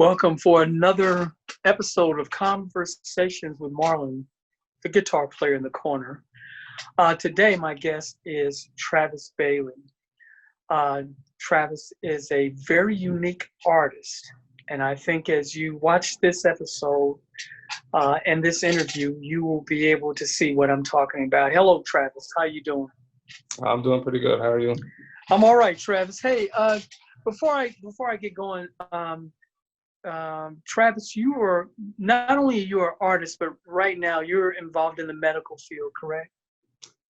Welcome for another episode of Conversations with Marlon, the guitar player in the corner. Today, my guest is Travis Bailey. Travis is a very unique artist, and I think as you watch this episode and this interview, you will be able to see what I'm talking about. Hello, Travis. How you doing? I'm doing pretty good. How are you? I'm all right, Travis. Hey, before I get going, Travis, you are not only you're an artist, but right now you're involved in the medical field, correct?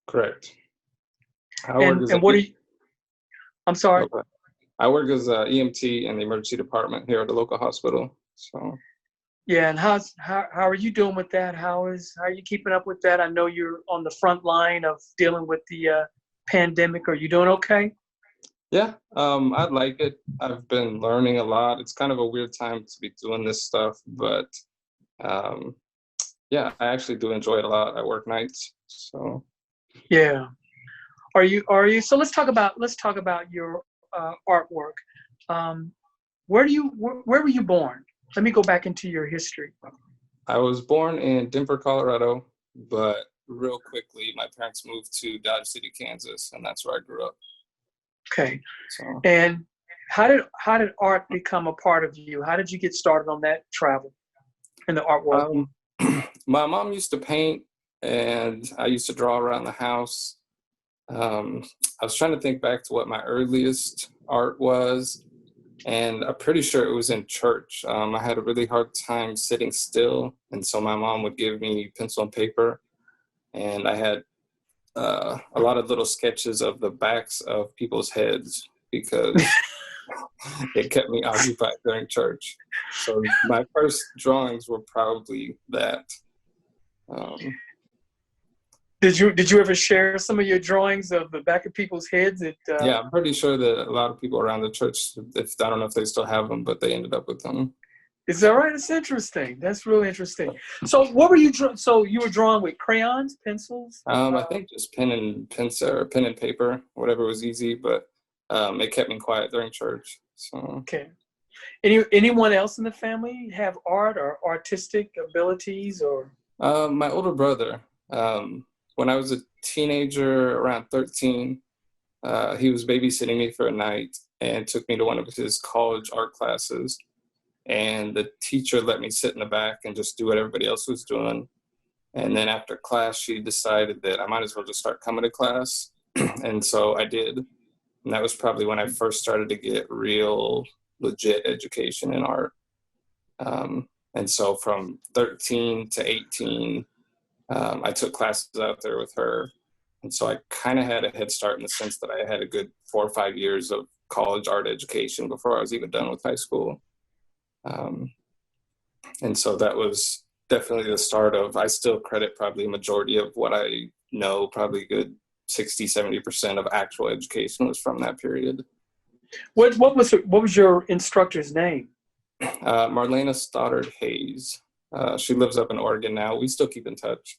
Correct. And what are you? I'm sorry. Okay. I work as an EMT in the emergency department here at the local hospital. So. Yeah, and how are you doing with that? How are you keeping up with that? I know you're on the front line of dealing with the pandemic. Are you doing okay? Yeah, I like it. I've been learning a lot. It's kind of a weird time to be doing this stuff, but yeah, I actually do enjoy it a lot. I work nights, so. Yeah. Are you? So let's talk about your artwork. Where were you born? Let me go back into your history. I was born in Denver, Colorado, but real quickly my parents moved to Dodge City, Kansas, and that's where I grew up. Okay. So. And how did art become a part of you? How did you get started on that travel in the artwork? My mom used to paint, and I used to draw around the house. I was trying to think back to what my earliest art was, and I'm pretty sure it was in church. I had a really hard time sitting still, and so my mom would give me pencil and paper, and I had a lot of little sketches of the backs of people's heads because it kept me occupied during church. So my first drawings were probably that. Did you ever share some of your drawings of the back of people's heads? Yeah, I'm pretty sure that a lot of people around the church, I don't know if they still have them, but they ended up with them. Is that right? It's interesting. That's really interesting. So what were you so you were drawing with crayons, pencils? I think just pen and pencil or pen and paper, whatever was easy, but it kept me quiet during church. So. Okay. Anyone else in the family have art or artistic abilities or? My older brother, when I was a teenager, around 13, he was babysitting me for a night and took me to one of his college art classes. And the teacher let me sit in the back and just do what everybody else was doing. And then after class, she decided that I might as well just start coming to class. And so I did. And that was probably when I first started to get real legit education in art. And so from 13 to 18, I took classes out there with her. And so I kind of had a head start in the sense that I had a good 4 or 5 years of college art education before I was even done with high school. And so that was definitely the start of, I still credit probably a majority of what I know, probably good 60-70% of actual education was from that period. What was your instructor's name? Marlena Stoddard Hayes. She lives up in Oregon now. We still keep in touch.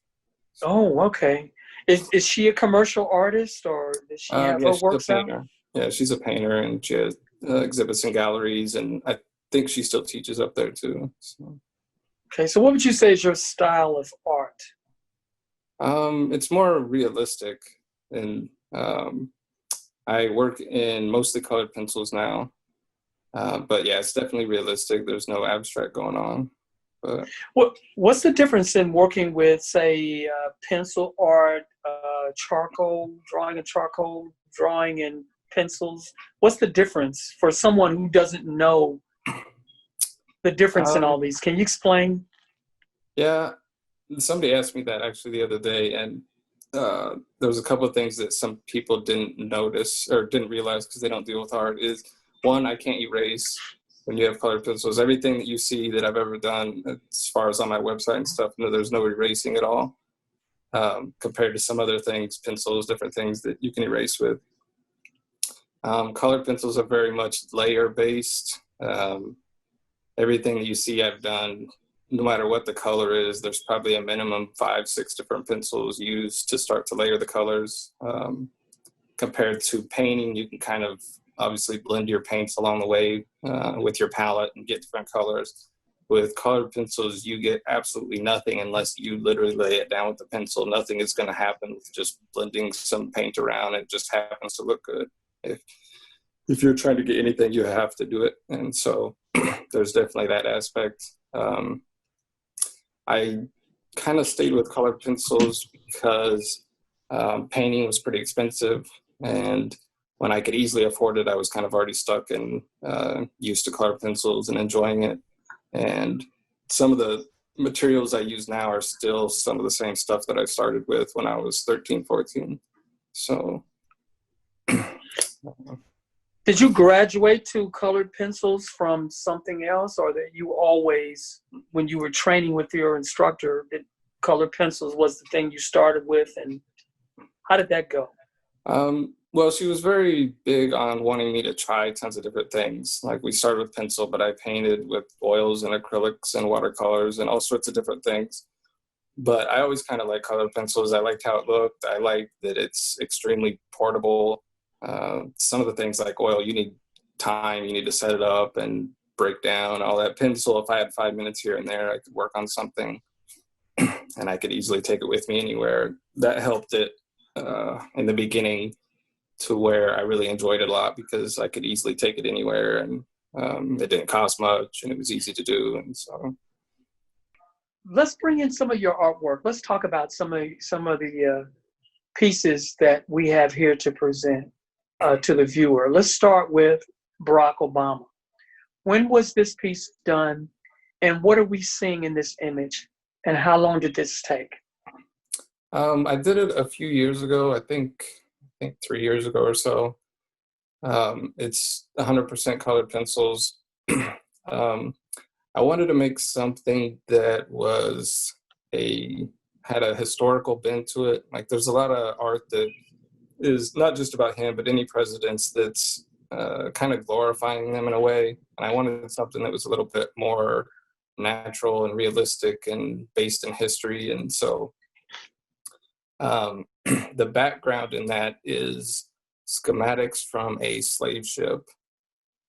Oh, okay. Is she a commercial artist, or does she have her works out? Yeah, she's a painter, and she has exhibits in galleries, and I think she still teaches up there too. So. Okay, so what would you say is your style of art? It's more realistic, and I work in mostly colored pencils now. But yeah, it's definitely realistic. There's no abstract going on. But what's the difference in working with, say, pencil art, drawing in pencils? What's the difference for someone who doesn't know the difference in all these? Can you explain? Yeah, somebody asked me that actually the other day, and there was a couple of things that some people didn't notice or didn't realize because they don't deal with art. Is one, I can't erase when you have colored pencils. Everything that you see that I've ever done, as far as on my website and stuff, there's no erasing at all, compared to some other things, pencils, different things that you can erase with. Colored pencils are very much layer-based. Everything that you see I've done, no matter what the color is, there's probably a minimum 5-6 different pencils used to start to layer the colors. Compared to painting, you can kind of obviously blend your paints along the way with your palette and get different colors. With colored pencils, you get absolutely nothing unless you literally lay it down with the pencil. Nothing is going to happen with just blending some paint around. It just happens to look good. If you're trying to get anything, you have to do it. And so there's definitely that aspect. I kind of stayed with colored pencils because painting was pretty expensive. And when I could easily afford it, I was kind of already stuck and used to colored pencils and enjoying it. And some of the materials I use now are still some of the same stuff that I started with when I was 13, 14. So. Did you graduate to colored pencils from something else, or that you always, when you were training with your instructor, that colored pencils was the thing you started with, and how did that go? Well, she was very big on wanting me to try tons of different things. Like we started with pencil, but I painted with oils and acrylics and watercolors and all sorts of different things. But I always kind of liked colored pencils. I liked how it looked. I liked that it's extremely portable. Some of the things like oil, you need time, you need to set it up and break down all that. Pencil, if I had 5 minutes here and there, I could work on something and I could easily take it with me anywhere. That helped it in the beginning to where I really enjoyed it a lot because I could easily take it anywhere and it didn't cost much and it was easy to do. And so. Let's bring in some of your artwork. Let's talk about some of the pieces that we have here to present to the viewer. Let's start with Barack Obama. When was this piece done, and what are we seeing in this image, and how long did this take? I did it a few years ago. I think 3 years ago or so. It's 100% colored pencils. I wanted to make something that had a historical bent to it. Like there's a lot of art that is not just about him, but any presidents that's kind of glorifying them in a way. And I wanted something that was a little bit more natural and realistic and based in history. And so the background in that is schematics from a slave ship.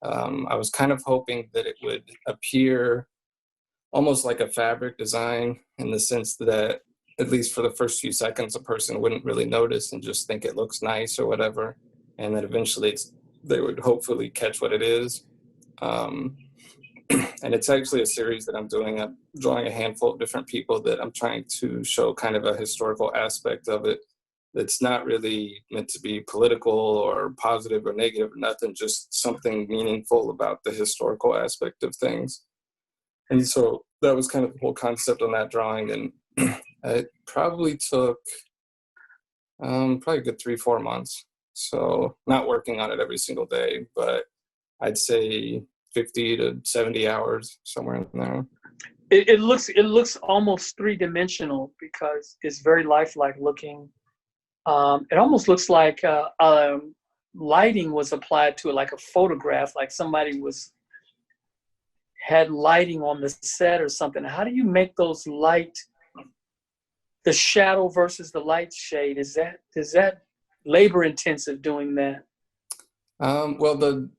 I was kind of hoping that it would appear almost like a fabric design in the sense that, at least for the first few seconds, a person wouldn't really notice and just think it looks nice or whatever. And then eventually they would hopefully catch what it is. And it's actually a series that I'm doing. I'm drawing a handful of different people that I'm trying to show kind of a historical aspect of it that's not really meant to be political or positive or negative or nothing, just something meaningful about the historical aspect of things. And so that was kind of the whole concept on that drawing. And it probably took probably a good 3-4 months. So not working on it every single day, but I'd say 50 to 70 hours, somewhere in there. It looks almost three-dimensional because it's very lifelike looking. It almost looks like lighting was applied to it, like a photograph, like somebody had lighting on the set or something. How do you make those the shadow versus the light shade? Is that labor intensive doing that? Well, the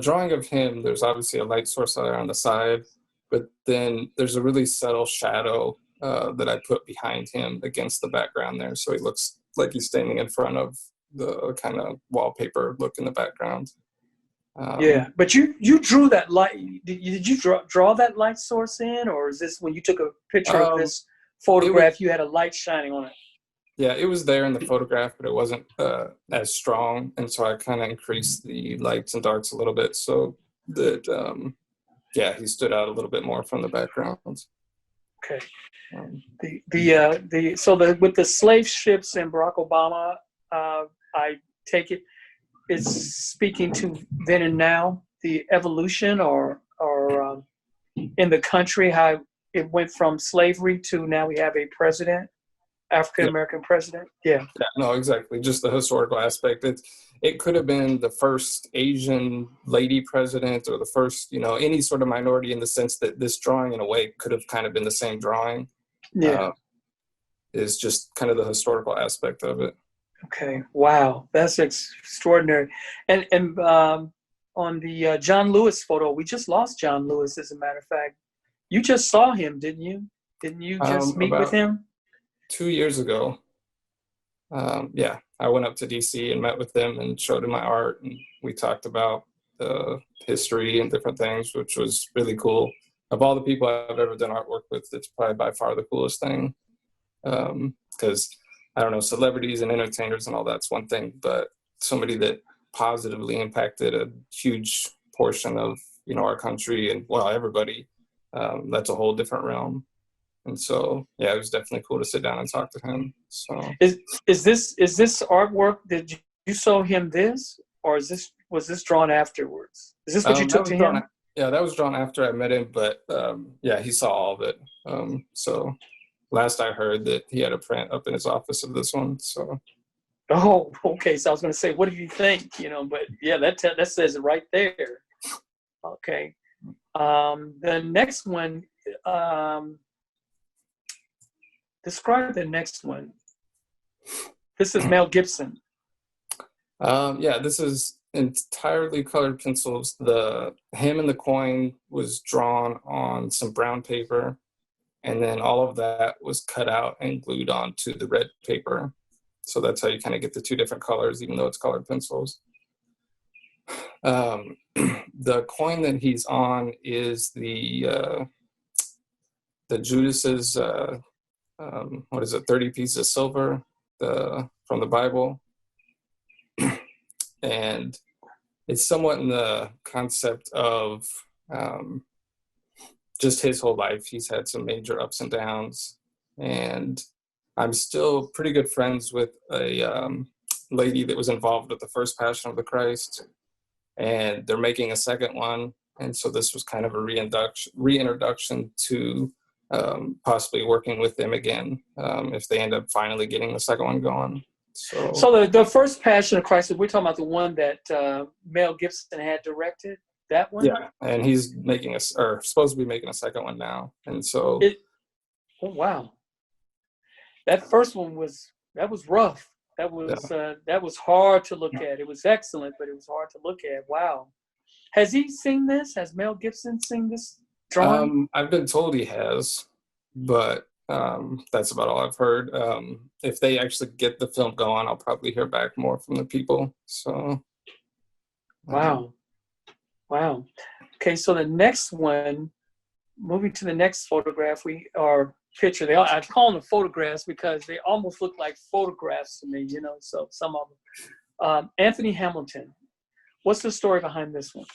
drawing of him, there's obviously a light source there on the side, but then there's a really subtle shadow that I put behind him against the background there. So he looks like he's standing in front of the kind of wallpaper look in the background. Yeah, but you drew that light. Did you draw that light source in, or is this when you took a picture of this photograph, you had a light shining on it? Yeah, it was there in the photograph, but it wasn't as strong, and so I kind of increased the lights and darks a little bit so that he stood out a little bit more from the background. Okay. With the slave ships and Barack Obama, I take it it's speaking to then and now, the evolution or in the country, how it went from slavery to now we have a president, African-American president. Yeah. No, exactly. Just the historical aspect. It could have been the first Asian lady president or the first, any sort of minority, in the sense that this drawing in a way could have kind of been the same drawing. Yeah. Is just kind of the historical aspect of it. Okay. Wow. That's extraordinary. And on the John Lewis photo, we just lost John Lewis, as a matter of fact. You just saw him, didn't you? Didn't you just meet with About him? 2 years ago, yeah, I went up to DC and met with him and showed him my art, and we talked about the history and different things, which was really cool. Of all the people I've ever done artwork with, it's probably by far the coolest thing. Because I don't know, celebrities and entertainers and all that's one thing, but somebody that positively impacted a huge portion of our country and well everybody, that's a whole different realm. And so yeah, it was definitely cool to sit down and talk to him. So Is is this artwork that you saw him this, or was this drawn afterwards? Is this what you that took was to drawn. him? Yeah, that was drawn after I met him, but yeah, he saw all of it. So last I heard that he had a print up in his office of this one. So Oh, okay. So I was going to say, what do you think? But yeah, that says it right there. Okay. The next one. Describe the next one. This is Mel Gibson. yeah, this is entirely colored pencils. The him and the coin was drawn on some brown paper, and then all of that was cut out and glued onto the red paper. So that's how you kind of get the two different colors, even though it's colored pencils. The coin that he's on is the Judas's what is it, 30 pieces of silver, from the Bible, and it's somewhat in the concept of just his whole life. He's had some major ups and downs, and I'm still pretty good friends with a lady that was involved with the first Passion of the Christ, and they're making a second one. And so this was kind of a reintroduction to possibly working with them again if they end up finally getting the second one going. So So the first Passion of Christ, we're talking about the one that Mel Gibson had directed. That one. yeah, and he's making or supposed to be making a second one now. And so It. Oh wow. That first one was rough. That was hard to look at. It was excellent, but it was hard to look at. Wow. Has he seen this? Has Mel Gibson seen this drawing? I've been told he has, but that's about all I've heard. If they actually get the film going, I'll probably hear back more from the people. So Wow. Wow. Okay, so the next one, moving to the next photograph, or picture. I call them photographs because they almost look like photographs to me, so some of them. Anthony Hamilton. What's the story behind this one?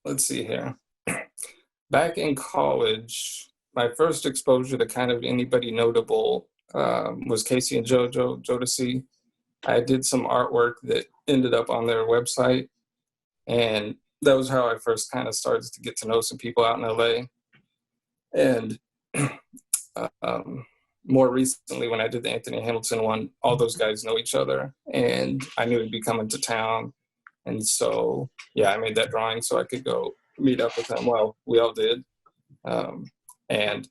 Let's see here. Back in college, my first exposure to kind of anybody notable was Casey and Jodeci. I did some artwork that ended up on their website, and that was how I first kind of started to get to know some people out in LA. And more recently, when I did the Anthony Hamilton one, all those guys know each other, and I knew he'd be coming to town. And so, yeah, I made that drawing so I could go meet up with him. Well, we all did. And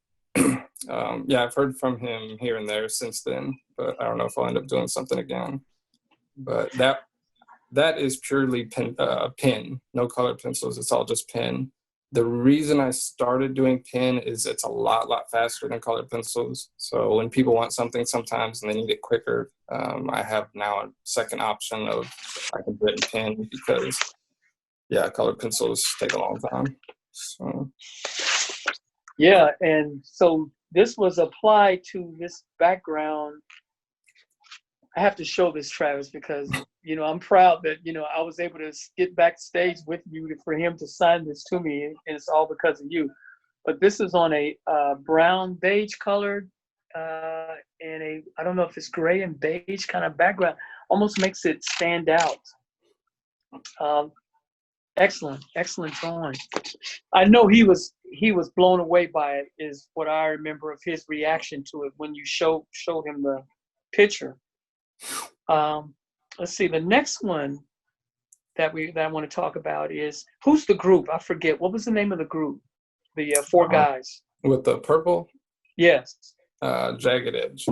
yeah, I've heard from him here and there since then, but I don't know if I'll end up doing something again. But that is purely pen, no colored pencils. It's all just pen. The reason I started doing pen is it's a lot faster than colored pencils. So when people want something sometimes and they need it quicker, I have now a second option of I can do it in pen because, yeah, colored pencils take a long time. So. Yeah, and so this was applied to this background. I have to show this, Travis, because I'm proud that I was able to get backstage with you for him to sign this to me, and it's all because of you. But this is on a brown beige colored and I don't know if it's gray and beige kind of background. Almost makes it stand out. Excellent drawing. I know he was blown away by it. Is what I remember of his reaction to it when you showed him the picture. Let's see. The next one that I want to talk about is who's the group? I forget. What was the name of the group? The four guys With the purple? Yes. Jagged Edge.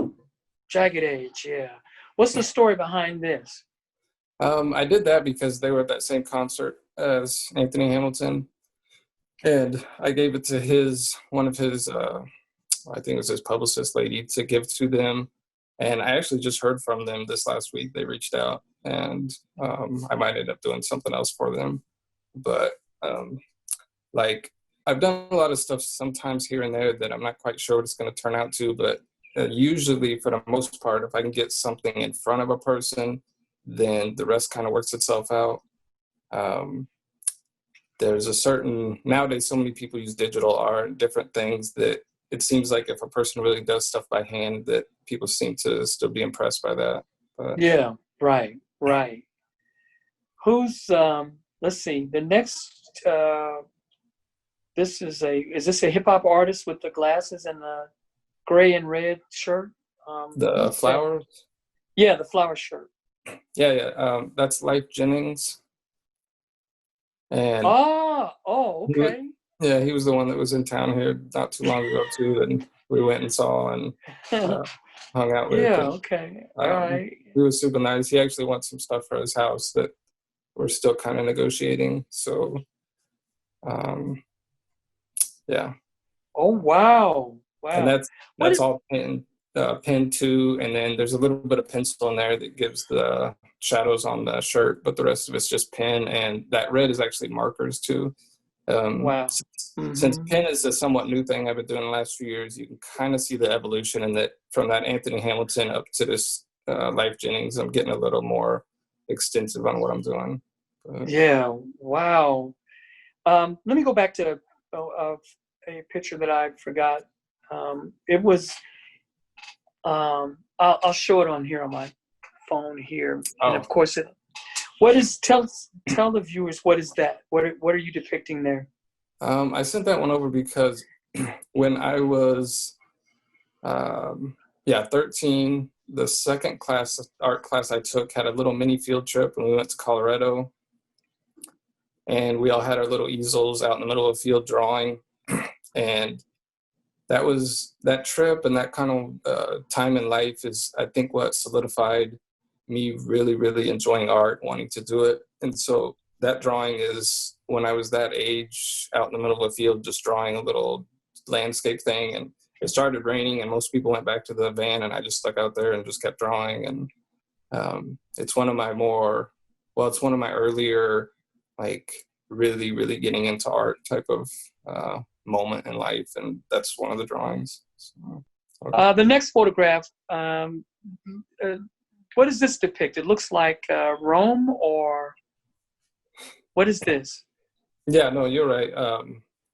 Jagged Edge, yeah. What's the story behind this? I did that because they were at that same concert as Anthony Hamilton, and I gave it to one of his, I think it was his publicist lady, to give to them. And I actually just heard from them this last week. They reached out, and I might end up doing something else for them. But like, I've done a lot of stuff sometimes here and there that I'm not quite sure what it's going to turn out to. But usually, for the most part, if I can get something in front of a person, then the rest kind of works itself out. Um, there's a certain, nowadays so many people use digital art, different things, that it seems like if a person really does stuff by hand, that people seem to still be impressed by that. But Yeah, right, right. Who's let's see, the next is this a hip hop artist with the glasses and the gray and red shirt? the Who's that? flowers, Yeah, the flower shirt. yeah, that's Life Jennings. And he was, Okay. yeah, he was the one that was in town here not too long ago too, and we went and saw and uh, hung out with. Yeah, And okay. All um, right. he was super nice. He actually wants some stuff for his house that we're still kind of negotiating. So um, yeah, Oh wow. and Wow. that's What that's is all pen too, and then there's a little bit of pencil in there that gives the shadows on the shirt, but the rest of it's just pen, and that red is actually markers too. wow. Since Mm-hmm. pen is a somewhat new thing I've been doing the last few years, you can kind of see the evolution in that from that Anthony Hamilton up to this Life Jennings. I'm getting a little more extensive on what I'm doing. But, Yeah, wow. Let me go back to a picture that I forgot. It was I'll show it on here on my phone here, and oh, of course it. What is tell the viewers what is that? What are you depicting there? I sent that one over because when I was, yeah, 13, the second art class I took had a little mini field trip, and we went to Colorado, and we all had our little easels out in the middle of the field drawing, and that trip and that kind of time in life is, I think, what solidified me really, really enjoying art, wanting to do it. And so that drawing is when I was that age, out in the middle of the field, just drawing a little landscape thing. And it started raining, and most people went back to the van, and I just stuck out there and just kept drawing. And it's one of my it's one of my earlier, like, really, really getting into art type of moment in life, and that's one of the drawings. So, okay. The next photograph. Uh, what is this depict? It looks like Rome, or what is this? Yeah, no, you're right.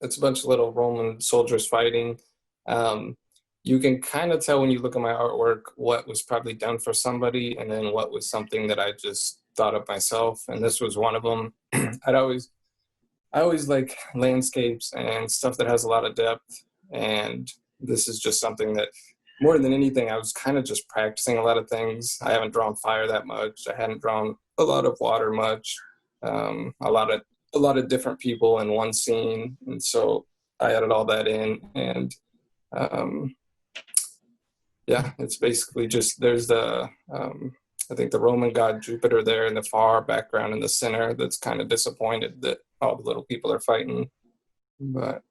It's a bunch of little Roman soldiers fighting. Um, you can kind of tell when you look at my artwork what was probably done for somebody, and then what was something that I just thought of myself. And this was one of them. I always like landscapes and stuff that has a lot of depth. And this is just something that, more than anything, I was kind of just practicing a lot of things. I haven't drawn fire that much. I hadn't drawn a lot of water much. A lot of different people in one scene, and so I added all that in. And um, yeah, it's basically just there's the I think the Roman god Jupiter there in the far background in the center that's kind of disappointed that all the little people are fighting. But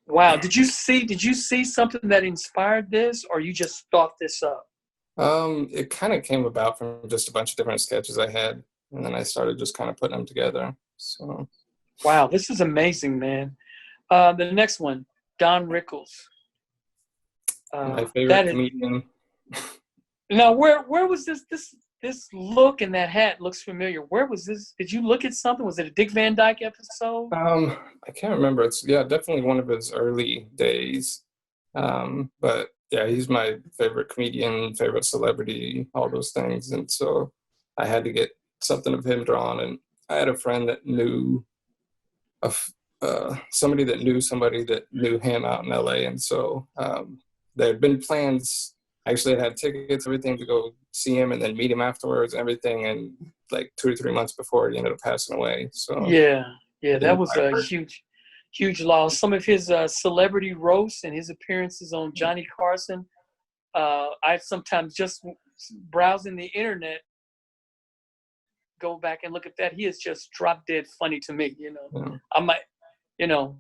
Wow. Did you see something that inspired this, or you just thought this up? it kind of came about from just a bunch of different sketches I had, and then I started just kind of putting them together. So Wow, this is amazing, man. The next one, Don Rickles. my That favorite is comedian. now where was this look and that hat looks familiar. Where was this? Did you look at something? Was it a Dick Van Dyke episode? I can't remember. It's, yeah, definitely one of his early days. But yeah, he's my favorite comedian, favorite celebrity, all those things. And so I had to get something of him drawn. And I had a friend that knew somebody that knew him out in LA. And so there had been plans. Actually, I had tickets, everything, to go see him and then meet him afterwards, everything. And like 2 or 3 months before, he ended up passing away. So Yeah, yeah, it that didn't was quite a hurt. huge loss. Some of his celebrity roasts and his appearances on Johnny Carson I sometimes just browsing the internet, go back and look at that. He is just drop dead funny to me. Yeah. I might, you know,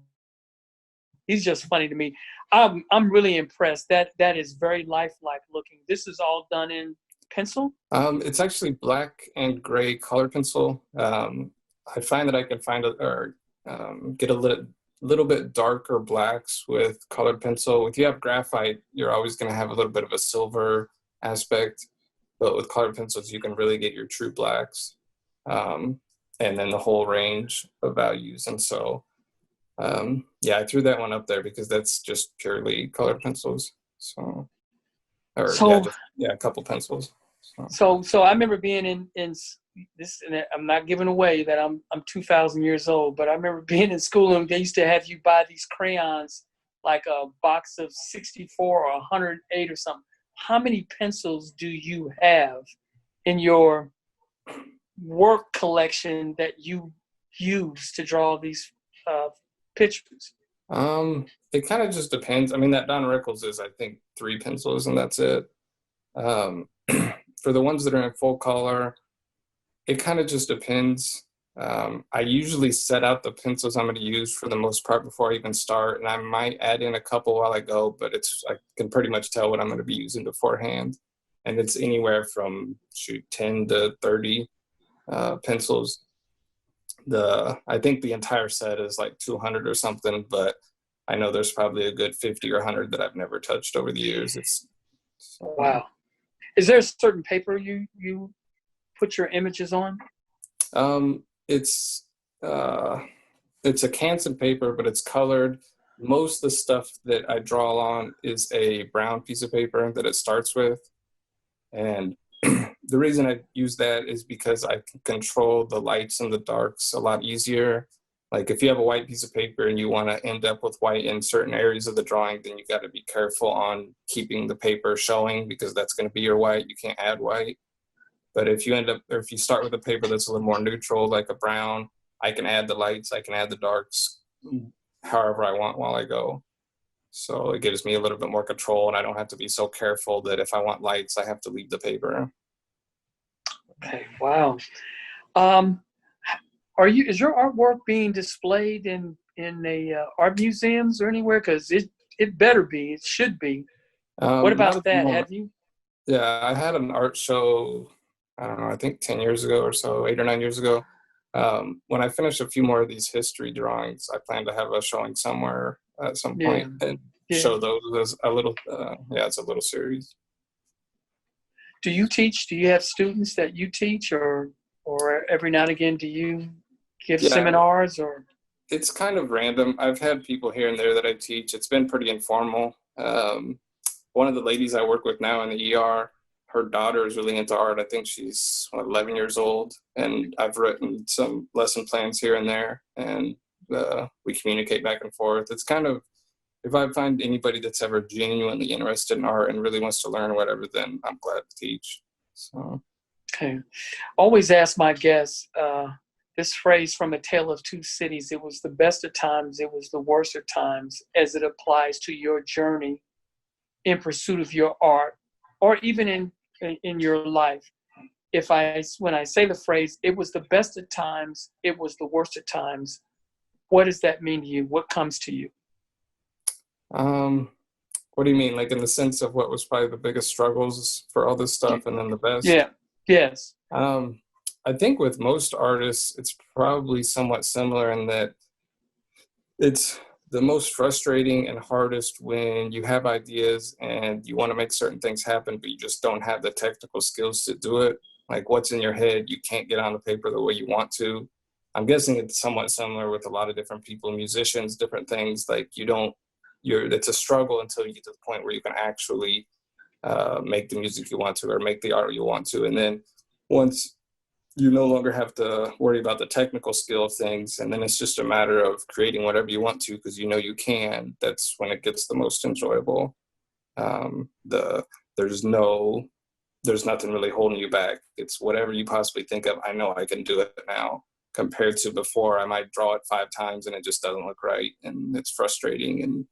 he's just funny to me. I'm really impressed. That is very lifelike looking. This is all done in pencil. It's actually black and gray color pencil. I find that I can get a little bit darker blacks with colored pencil. If you have graphite, you're always going to have a little bit of a silver aspect, but with colored pencils, you can really get your true blacks, and then the whole range of values. And so, yeah, I threw that one up there because that's just purely colored pencils. So, or yeah, So just a couple pencils. So. so I remember being in this, and I'm not giving away that I'm 2,000 years old, but I remember being in school and they used to have you buy these crayons, like a box of 64 or 108 or something. How many pencils do you have in your work collection that you use to draw these pictures? It kind of just depends. I mean, that Don Rickles is, I think, 3 pencils and that's it. Um, for the ones that are in full color, it kind of just depends. I usually set out the pencils I'm going to use for the most part before I even start, and I might add in a couple while I go, but I can pretty much tell what I'm going to be using beforehand. And it's anywhere from 10 to 30 pencils. I think the entire set is like 200 or something, but I know there's probably a good 50 or 100 that I've never touched over the years. Wow. Is there a certain paper you put your images on? Um, it's it's a Canson paper, but it's colored. Most of the stuff that I draw on is a brown piece of paper that it starts with. And the reason I use that is because I can control the lights and the darks a lot easier. Like if you have a white piece of paper and you want to end up with white in certain areas of the drawing, then you got to be careful on keeping the paper showing because that's going to be your white. You can't add white. But if you start with a paper that's a little more neutral, like a brown, I can add the lights, I can add the darks, however I want while I go. So it gives me a little bit more control, and I don't have to be so careful that if I want lights, I have to leave the paper. Okay, wow. Is your artwork being displayed in art museums or anywhere? Because it better be, it should be. What Not about at the that? moment. Have you? Yeah, I had an art show, I don't know, I think 10 years ago or so, 8 or 9 years ago. When I finish a few more of these history drawings, I plan to have a showing somewhere at some Yeah, point and yeah. show those as a little, it's a little series. Do you teach? Do you have students that you teach, or every now and again do you give Yeah, seminars or? it's kind of random. I've had people here and there that I teach. It's been pretty informal. One of the ladies I work with now in the ER, her daughter is really into art. I think she's 11 years old, and I've written some lesson plans here and there, and we communicate back and forth. It's kind of, if I find anybody that's ever genuinely interested in art and really wants to learn whatever, then I'm glad to teach. So. Okay. Always ask my guests this phrase from A Tale of Two Cities. It was the best of times, it was the worst of times, as it applies to your journey in pursuit of your art, or even in your life. When I say the phrase, it was the best of times, it was the worst of times, what does that mean to you? What comes to you? What do you mean? Like in the sense of what was probably the biggest struggles for all this stuff and then the best? Yeah. Yes. I think with most artists, it's probably somewhat similar in that it's the most frustrating and hardest when you have ideas and you want to make certain things happen, but you just don't have the technical skills to do it. Like what's in your head, you can't get on the paper the way you want to. I'm guessing it's somewhat similar with a lot of different people, musicians, different things. Like it's a struggle until you get to the point where you can actually make the music you want to or make the art you want to. And then once you no longer have to worry about the technical skill of things, and then it's just a matter of creating whatever you want to because you know you can. That's when it gets the most enjoyable. There's nothing really holding you back. It's whatever you possibly think of. I know I can do it now. Compared to before, I might draw it 5 times and it just doesn't look right, and it's frustrating. And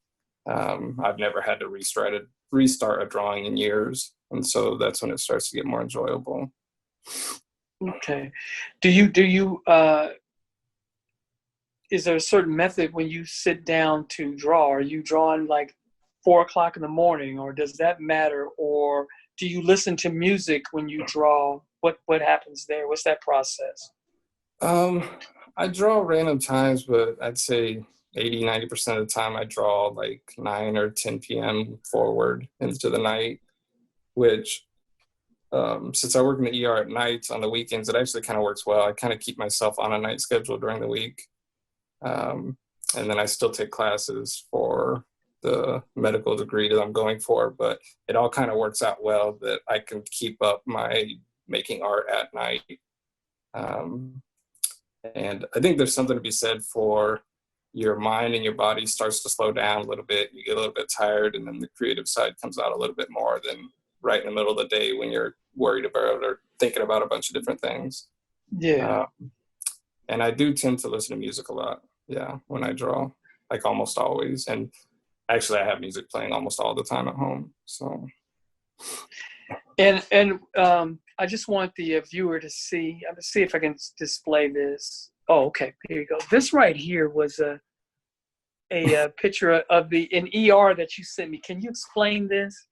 I've never had to restart a drawing in years, and so that's when it starts to get more enjoyable. Okay. Is there a certain method when you sit down to draw? Are you drawing like 4 o'clock in the morning, or does that matter? Or do you listen to music when you draw? What happens there? What's that process? I draw random times, but I'd say 80-90% of the time I draw like 9 or 10 p.m. forward into the night, which since I work in the ER at nights on the weekends, it actually kind of works well. I kind of keep myself on a night schedule during the week. And then I still take classes for the medical degree that I'm going for, but it all kind of works out well that I can keep up my making art at night. And I think there's something to be said for your mind and your body starts to slow down a little bit. You get a little bit tired, and then the creative side comes out a little bit more than right in the middle of the day when you're worried about or thinking about a bunch of different things. Yeah. And I do tend to listen to music a lot. Yeah, when I draw, like almost always. And actually, I have music playing almost all the time at home. So. And I just want the viewer to see. I'm gonna see if I can display this. Oh, okay. Here you go. This right here was a picture of an ER that you sent me. Can you explain this?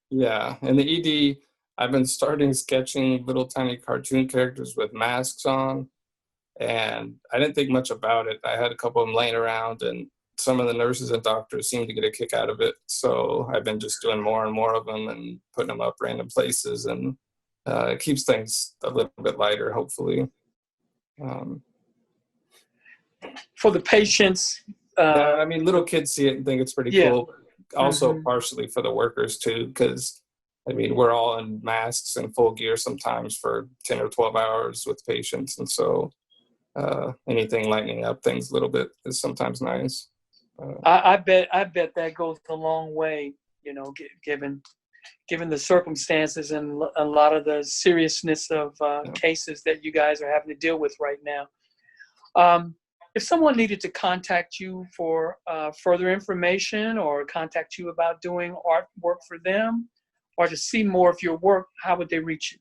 Yeah. In the ED, I've been starting sketching little tiny cartoon characters with masks on, and I didn't think much about it. I had a couple of them laying around, and some of the nurses and doctors seem to get a kick out of it. So I've been just doing more and more of them and putting them up random places, and it keeps things a little bit lighter, hopefully. For the patients. Yeah, I mean, little kids see it and think it's pretty cool. Also, partially for the workers too, because I mean, we're all in masks and full gear sometimes for 10 or 12 hours with patients, and so anything lightening up things a little bit is sometimes nice. I bet that goes a long way, you know, given the circumstances and a lot of the seriousness of cases that you guys are having to deal with right now. If someone needed to contact you for further information or contact you about doing artwork for them or to see more of your work, how would they reach you?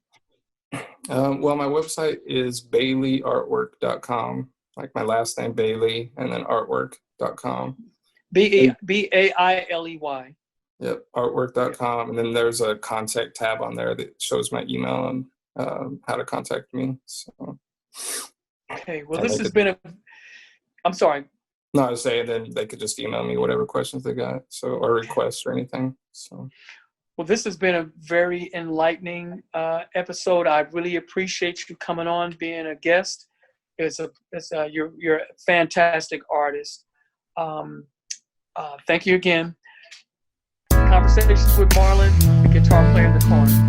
Well, my website is baileyartwork.com, like my last name, Bailey, and then artwork.com. Bailey. Yep, artwork.com. And then there's a contact tab on there that shows my email and how to contact me. So. Okay, well, this has been I'm sorry. No, I was saying then they could just email me whatever questions they got, or requests or anything. So. Well, this has been a very enlightening episode. I really appreciate you coming on, being a guest. You're a fantastic artist. Thank you again. Conversations with Marlon, the guitar player in the corner.